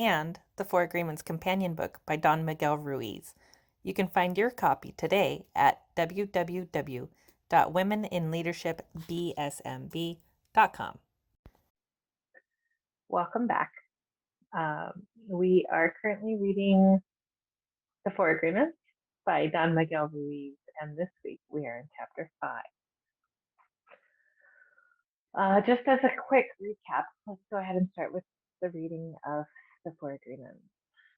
and the Four Agreements Companion Book by Don Miguel Ruiz. You can find your copy today at www.womeninleadershipbsmb.com. Welcome back. We are currently reading The Four Agreements by Don Miguel Ruiz, and this week we are in Chapter 5. Just as a quick recap, let's go ahead and start with the reading of the Four Agreements,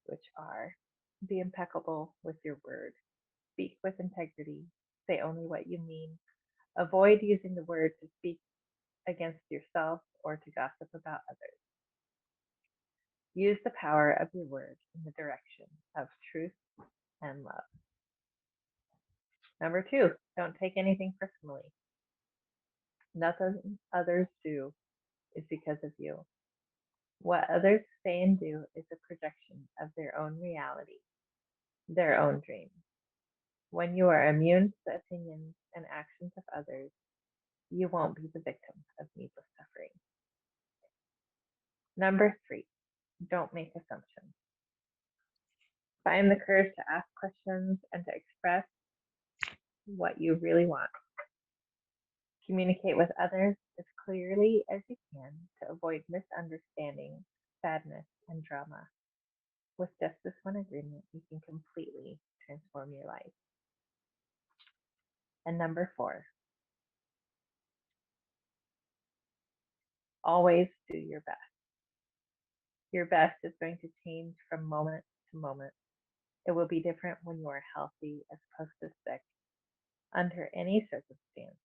which are: be impeccable with your word, speak with integrity, say only what you mean, avoid using the word to speak against yourself or to gossip about others. Use the power of your word in the direction of truth and love. Number 2, don't take anything personally. Nothing others do is because of you. What others say and do is a projection of their own reality, their own dreams. When you are immune to the opinions and actions of others, you won't be the victim of needless suffering. Number 3, don't make assumptions. Find the courage to ask questions and to express what you really want. Communicate with others as clearly as you can to avoid misunderstanding, sadness, and drama. With just this one agreement, you can completely transform your life. And number 4, always do your best. Your best is going to change from moment to moment. It will be different when you are healthy as opposed to sick. Under any circumstance,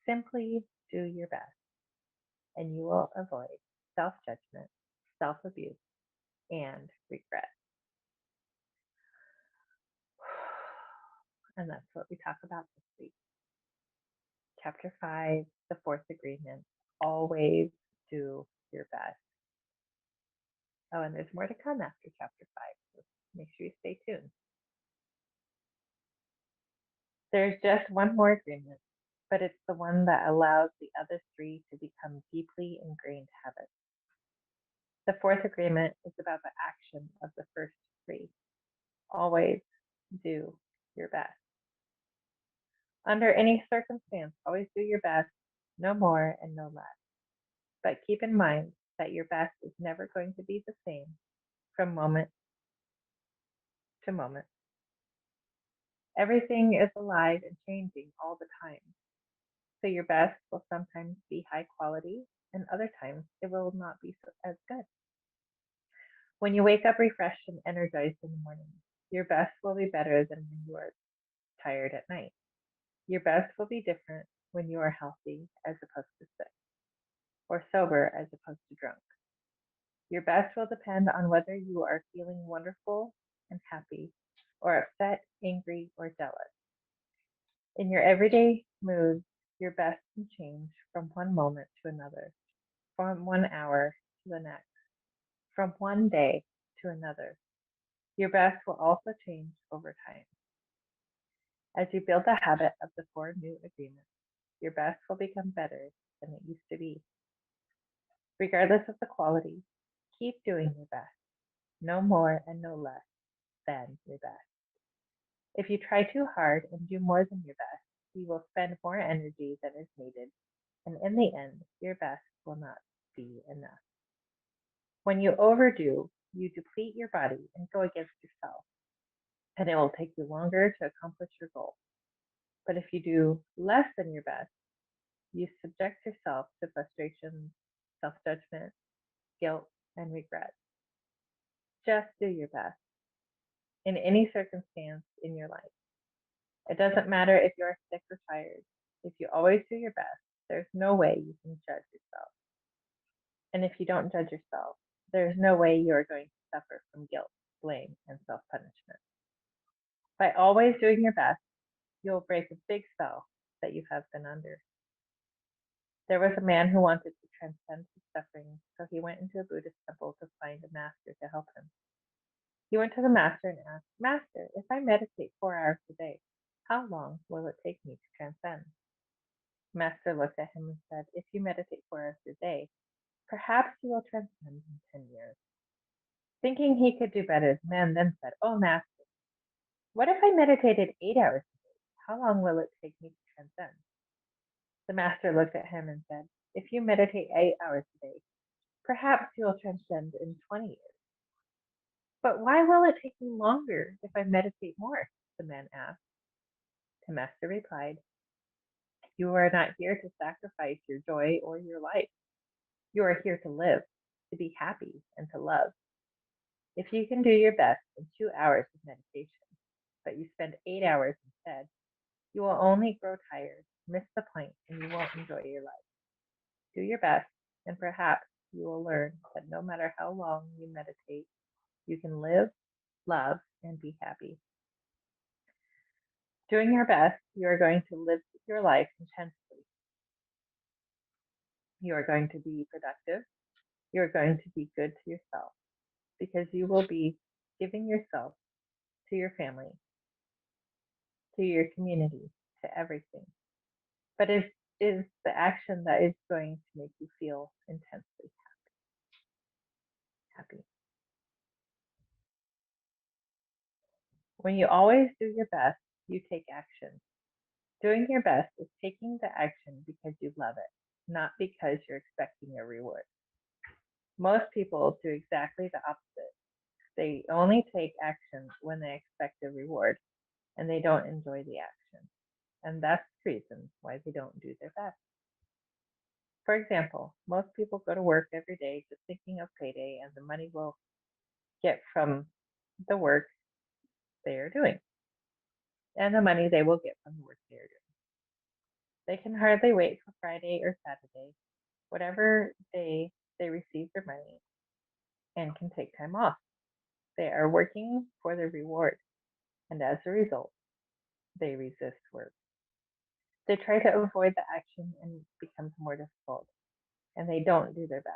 simply do your best, and you will avoid self-judgment, self-abuse, and regret. And that's what we talk about this week. Chapter 5, the fourth agreement, always do your best. Oh, and there's more to come after chapter 5, so make sure you stay tuned. There's just one more agreement, but it's the one that allows the other 3 to become deeply ingrained habits. The fourth agreement is about the action of the first 3. Always do your best. Under any circumstance, always do your best, no more and no less. But keep in mind that your best is never going to be the same from moment to moment. Everything is alive and changing all the time. So your best will sometimes be high quality, and other times it will not be as good. When you wake up refreshed and energized in the morning, your best will be better than when you are tired at night. Your best will be different when you are healthy as opposed to sick, or sober as opposed to drunk. Your best will depend on whether you are feeling wonderful and happy, or upset, angry, or jealous. In your everyday moods, your best can change from one moment to another, from 1 hour to the next, from one day to another. Your best will also change over time. As you build the habit of the 4 new agreements, your best will become better than it used to be. Regardless of the quality, keep doing your best, no more and no less than your best. If you try too hard and do more than your best, you will spend more energy than is needed, and in the end, your best will not be enough. When you overdo, you deplete your body and go against yourself, and it will take you longer to accomplish your goal. But if you do less than your best, you subject yourself to frustration, self-judgment, guilt, and regret. Just do your best in any circumstance in your life. It doesn't matter if you're sick or tired. If you always do your best, there's no way you can judge yourself. And if you don't judge yourself, there's no way you are going to suffer from guilt, blame, and self-punishment. By always doing your best, you'll break a big spell that you have been under. There was a man who wanted to transcend his suffering, so he went into a Buddhist temple to find a master to help him. He went to the master and asked, "Master, if I meditate 4 hours a day, how long will it take me to transcend?" Master looked at him and said, "If you meditate 4 hours a day, perhaps you will transcend in 10 years." Thinking he could do better, the man then said, "Oh, Master, what if I meditated 8 hours a day? How long will it take me to transcend?" The Master looked at him and said, "If you meditate 8 hours a day, perhaps you will transcend in 20 years." "But why will it take me longer if I meditate more?" the man asked. The Master replied, "You are not here to sacrifice your joy or your life. You are here to live, to be happy, and to love. If you can do your best in 2 hours of meditation, but you spend 8 hours instead, you will only grow tired, miss the point, and you won't enjoy your life. Do your best, and perhaps you will learn that no matter how long you meditate, you can live, love, and be happy. Doing your best, you are going to live your life intensely. You are going to be productive. You are going to be good to yourself because you will be giving yourself to your family, to your community, to everything. But it is the action that is going to make you feel intensely happy. When you always do your best, you take action. Doing your best is taking the action because you love it, not because you're expecting a reward. Most people do exactly the opposite. They only take action when they expect a reward and they don't enjoy the action. And that's the reason why they don't do their best. For example, most people go to work every day just thinking of payday and the money will get from the work they are doing and the money they will get from the work they are doing. They can hardly wait for Friday or Saturday, whatever day they receive their money, and can take time off. They are working for the reward, and as a result, they resist work. They try to avoid the action and it becomes more difficult, and they don't do their best.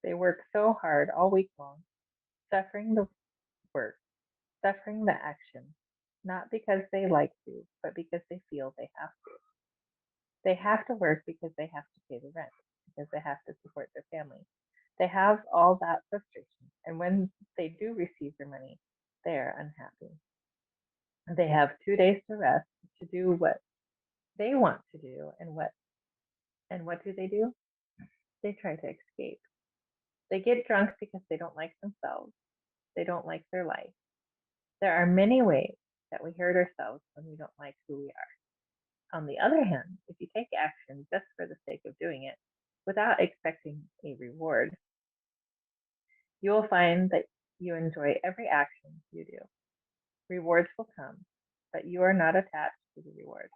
They work so hard all week long, suffering the work, suffering the action, not because they like to, but because they feel they have to. They have to work because they have to pay the rent, because they have to support their family. They have all that frustration, and when they do receive their money, they are unhappy. They have 2 days to rest to do what they want to do, and what do? They try to escape. They get drunk because they don't like themselves. They don't like their life. There are many ways that we hurt ourselves when we don't like who we are. On the other hand, if you take action just for the sake of doing it, without expecting a reward, you will find that you enjoy every action you do. Rewards will come, but you are not attached to the reward.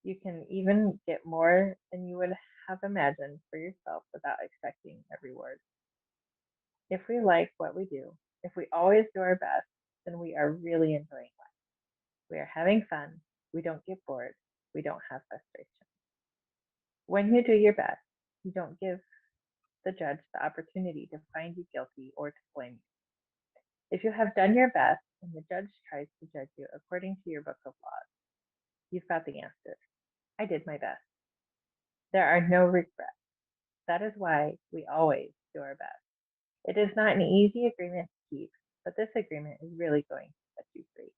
You can even get more than you would have imagined for yourself without expecting a reward. If we like what we do, if we always do our best, then we are really enjoying life. We are having fun. We don't get bored. We don't have frustration. When you do your best, you don't give the judge the opportunity to find you guilty or to blame you. If you have done your best and the judge tries to judge you according to your book of laws, you've got the answer. I did my best. There are no regrets. That is why we always do our best. It is not an easy agreement to keep, but this agreement is really going to set you free.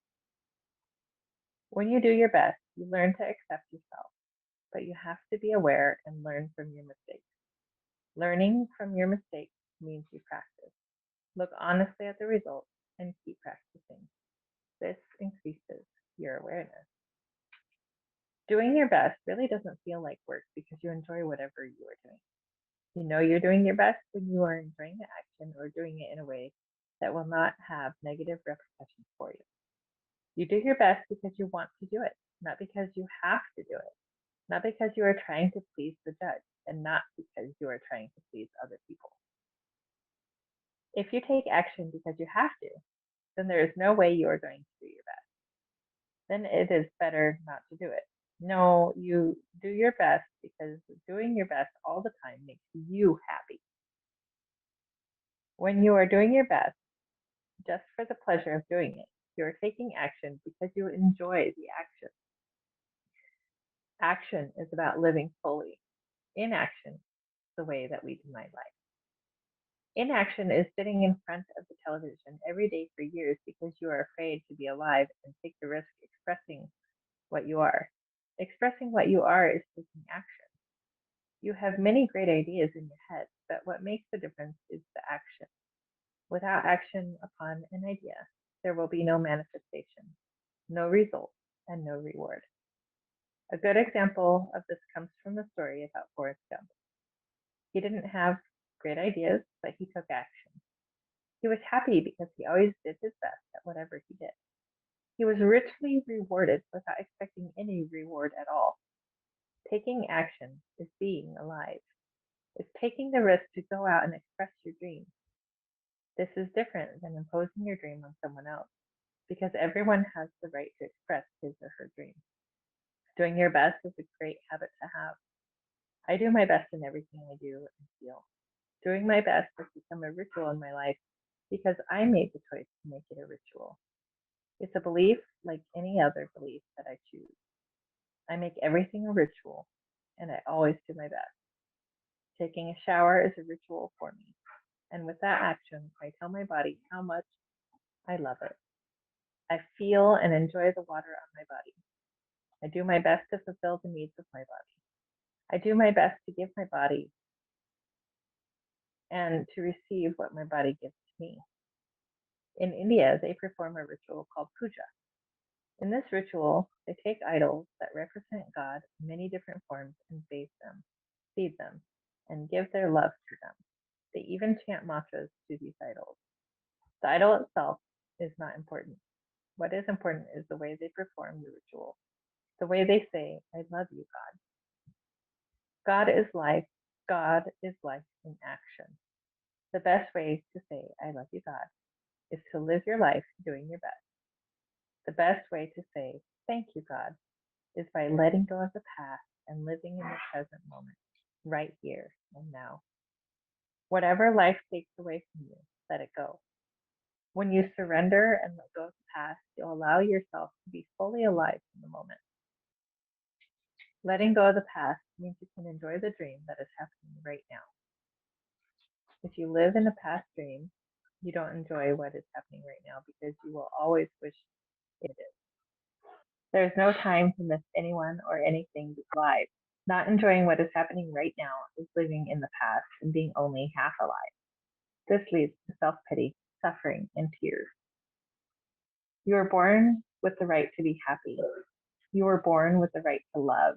When you do your best, you learn to accept yourself, but you have to be aware and learn from your mistakes. Learning from your mistakes means you practice. Look honestly at the results and keep practicing. This increases your awareness. Doing your best really doesn't feel like work because you enjoy whatever you are doing. You know you're doing your best when you are enjoying the action or doing it in a way that will not have negative repercussions for you. You do your best because you want to do it, not because you have to do it, not because you are trying to please the judge, and not because you are trying to please other people. If you take action because you have to, then there is no way you are going to do your best. Then it is better not to do it. No, you do your best because doing your best all the time makes you happy. When you are doing your best just for the pleasure of doing it, you are taking action because you enjoy the action. Action is about living fully. Inaction is the way that we deny life. Inaction is sitting in front of the television every day for years because you are afraid to be alive and take the risk expressing what you are. Expressing what you are is taking action. You have many great ideas in your head, but what makes the difference is the action. Without action upon an idea, there will be no manifestation, no result, and no reward. A good example of this comes from the story about Forrest Gump. He didn't have great ideas, but he took action. He was happy because he always did his best at whatever he did. He was richly rewarded without expecting any reward at all. Taking action is being alive. It's taking the risk to go out and express your dream. This is different than imposing your dream on someone else because everyone has the right to express his or her dream. Doing your best is a great habit to have. I do my best in everything I do and feel. Doing my best has become a ritual in my life because I made the choice to make it a ritual. It's a belief like any other belief that I choose. I make everything a ritual, and I always do my best. Taking a shower is a ritual for me, and with that action, I tell my body how much I love it. I feel and enjoy the water on my body. I do my best to fulfill the needs of my body. I do my best to give my body and to receive what my body gives to me. In India, they perform a ritual called puja. In this ritual, they take idols that represent God in many different forms and bathe them, feed them, and give their love to them. They even chant mantras to these idols. The idol itself is not important. What is important is the way they perform the ritual, the way they say, I love you, God. God is life. God is life in action. The best way to say, I love you, God, is to live your life doing your best. The best way to say, thank you, God, is by letting go of the past and living in the present moment, right here and now. Whatever life takes away from you, let it go. When you surrender and let go of the past, you'll allow yourself to be fully alive in the moment. Letting go of the past means you can enjoy the dream that is happening right now. If you live in a past dream, you don't enjoy what is happening right now because you will always wish it is. There's no time to miss anyone or anything alive. Not enjoying what is happening right now is living in the past and being only half alive. This leads to self-pity, suffering, and tears. You are born with the right to be happy. You were born with the right to love,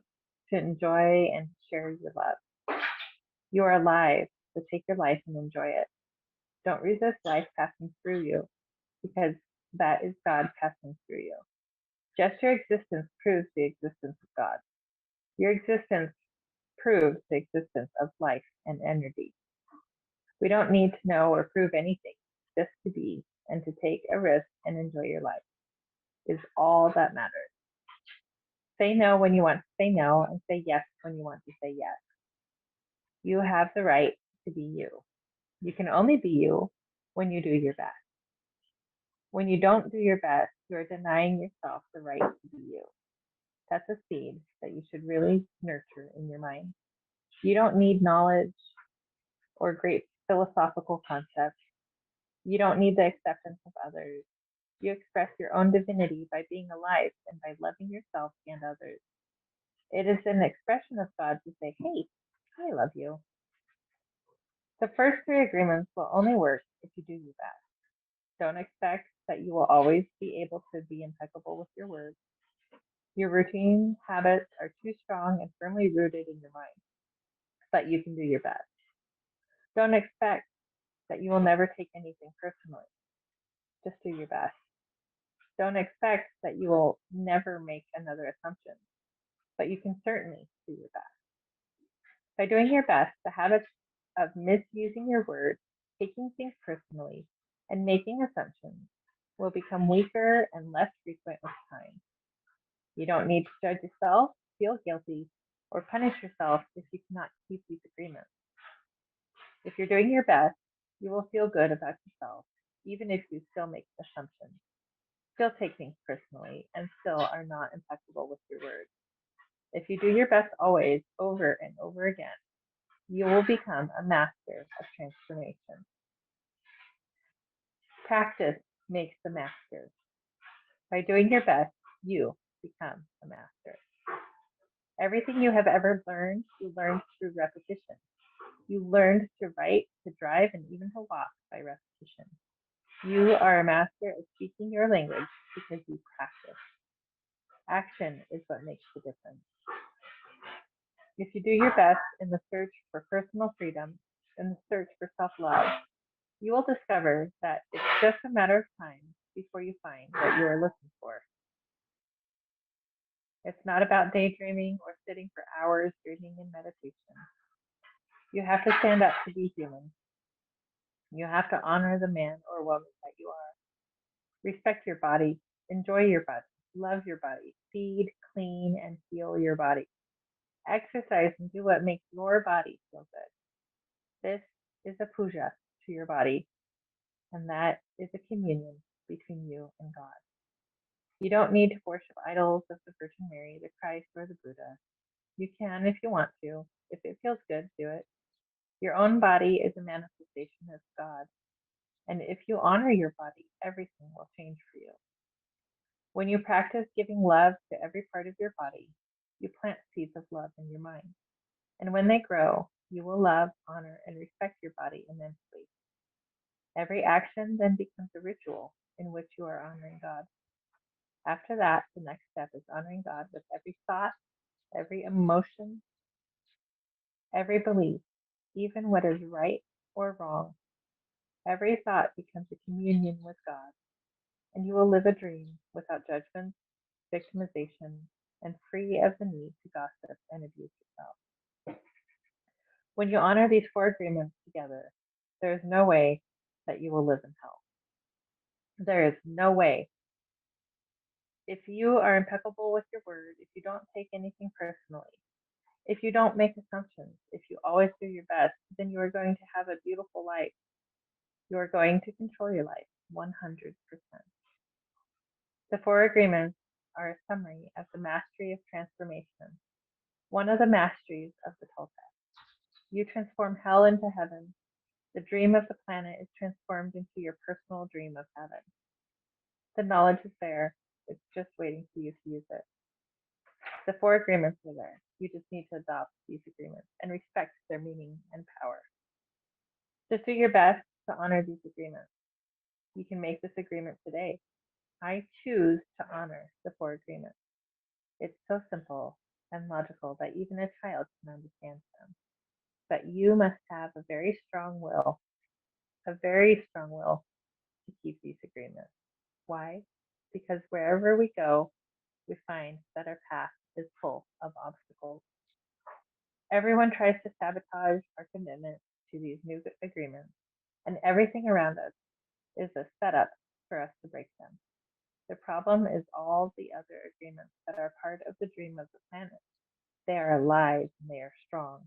to enjoy and share your love. You are alive, so take your life and enjoy it. Don't resist life passing through you, because that is God passing through you. Just your existence proves the existence of God. Your existence proves the existence of life and energy. We don't need to know or prove anything, just to be and to take a risk and enjoy your life is all that matters. Say no when you want to say no and say yes when you want to say yes. You have the right to be you. You can only be you when you do your best. When you don't do your best, you are denying yourself the right to be you. That's a seed that you should really nurture in your mind. You don't need knowledge or great philosophical concepts. You don't need the acceptance of others. You express your own divinity by being alive and by loving yourself and others. It is an expression of God to say, hey, I love you. The first three agreements will only work if you do your best. Don't expect that you will always be able to be impeccable with your words. Your routine habits are too strong and firmly rooted in your mind, but you can do your best. Don't expect that you will never take anything personally. Just do your best. Don't expect that you will never make another assumption, but you can certainly do your best. By doing your best, the habits of misusing your words, taking things personally, and making assumptions will become weaker and less frequent with time. You don't need to judge yourself, feel guilty, or punish yourself if you cannot keep these agreements. If you're doing your best, you will feel good about yourself, even if you still make assumptions, still take things personally, and still are not impeccable with your words. If you do your best always, over and over again, you will become a master of transformation. Practice makes the master. By doing your best, you become a master. Everything you have ever learned, you learned through repetition. You learned to write, to drive, and even to walk by repetition. You are a master at speaking your language because you practice. Action is what makes the difference. If you do your best in the search for personal freedom, in the search for self-love, you will discover that it's just a matter of time before you find what you are looking for. It's not about daydreaming or sitting for hours dreaming in meditation. You have to stand up to be human. You have to honor the man or woman that you are. Respect your body, enjoy your body, love your body, feed, clean, and heal your body. Exercise and do what makes your body feel good. This is a puja to your body, and that is a communion between you and God. You don't need to worship idols of the Virgin Mary, the Christ, or the Buddha. You can if you want to. If it feels good, do it. Your own body is a manifestation of God. And if you honor your body, everything will change for you. When you practice giving love to every part of your body, you plant seeds of love in your mind. And when they grow, you will love, honor, and respect your body immensely. Every action then becomes a ritual in which you are honoring God. After that, the next step is honoring God with every thought, every emotion, every belief, even what is right or wrong. Every thought becomes a communion with God, and you will live a dream without judgment, victimization, and free of the need to gossip and abuse yourself. When you honor these four agreements together, there is no way that you will live in hell. There is no way. If you are impeccable with your word, if you don't take anything personally, if you don't make assumptions, if you always do your best, then you are going to have a beautiful life. You are going to control your life 100%. The four agreements are a summary of the mastery of transformation, one of the masteries of the Toltec. You transform hell into heaven. The dream of the planet is transformed into your personal dream of heaven. The knowledge is there. It's just waiting for you to use it. The four agreements are there. You just need to adopt these agreements and respect their meaning and power. Just do your best to honor these agreements. You can make this agreement today. I choose to honor the four agreements. It's so simple and logical that even a child can understand them. But you must have a very strong will to keep these agreements. Why? Because wherever we go, we find that our path is full of obstacles. Everyone tries to sabotage our commitment to these new agreements, and everything around us is a setup for us to break them. The problem is all the other agreements that are part of the dream of the planet. They are alive and they are strong.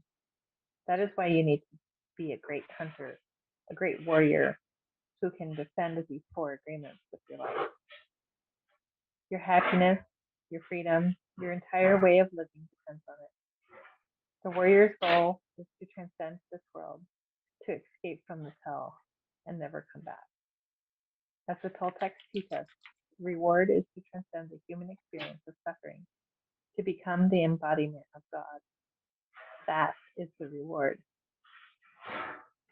That is why you need to be a great hunter, a great warrior who can defend these four agreements with your life. Your happiness, your freedom, your entire way of living depends on it. The warrior's goal is to transcend this world, to escape from this hell, and never come back. As the Toltecs teach us, the reward is to transcend the human experience of suffering, to become the embodiment of God. That is the reward.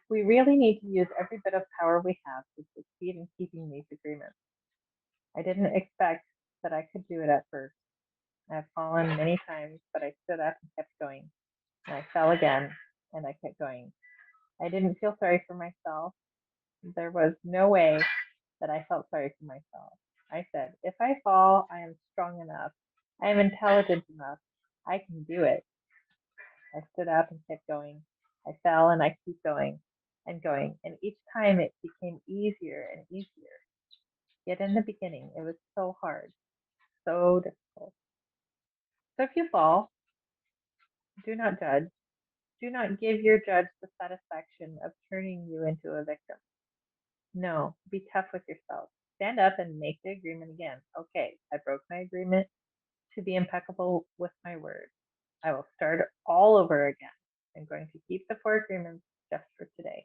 We really need to use every bit of power we have to succeed in keeping these agreements. I didn't expect that I could do it at first. I've fallen many times, but I stood up and kept going. And I fell again, and I kept going. I didn't feel sorry for myself. There was no way that I felt sorry for myself. I said, if I fall, I am strong enough. I am intelligent enough. I can do it. I stood up and kept going. I fell and I keep going and going. And each time it became easier and easier. Yet in the beginning, it was so hard, so difficult. So if you fall, do not judge. Do not give your judge the satisfaction of turning you into a victim. No, be tough with yourself. Stand up and make the agreement again. Okay, I broke my agreement to be impeccable with my word. I will start all over again. I'm going to keep the four agreements just for today.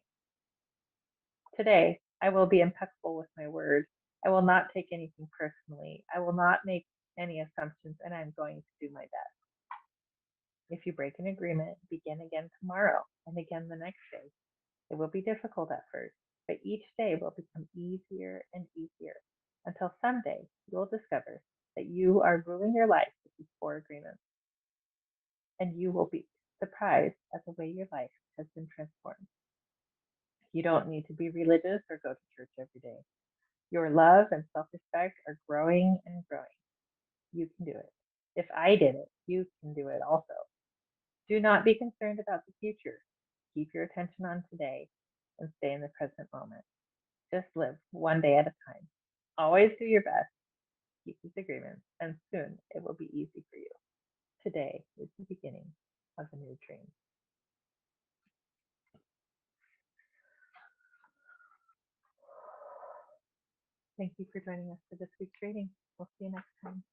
Today, I will be impeccable with my word. I will not take anything personally. I will not make any assumptions, and I'm going to do my best. If you break an agreement, begin again tomorrow and again the next day. It will be difficult at first, but each day will become easier and easier until someday you will discover that you are ruling your life with these 4 agreements, and you will be surprised at the way your life has been transformed. You don't need to be religious or go to church every day. Your love and self respect are growing and growing. You can do it. If I did it, you can do it also. Do not be concerned about the future. Keep your attention on today and stay in the present moment. Just live one day at a time. Always do your best. Keep these agreements, and soon it will be easy for you. Today is the beginning of a new dream. Thank you for joining us for this week's reading. We'll see you next time.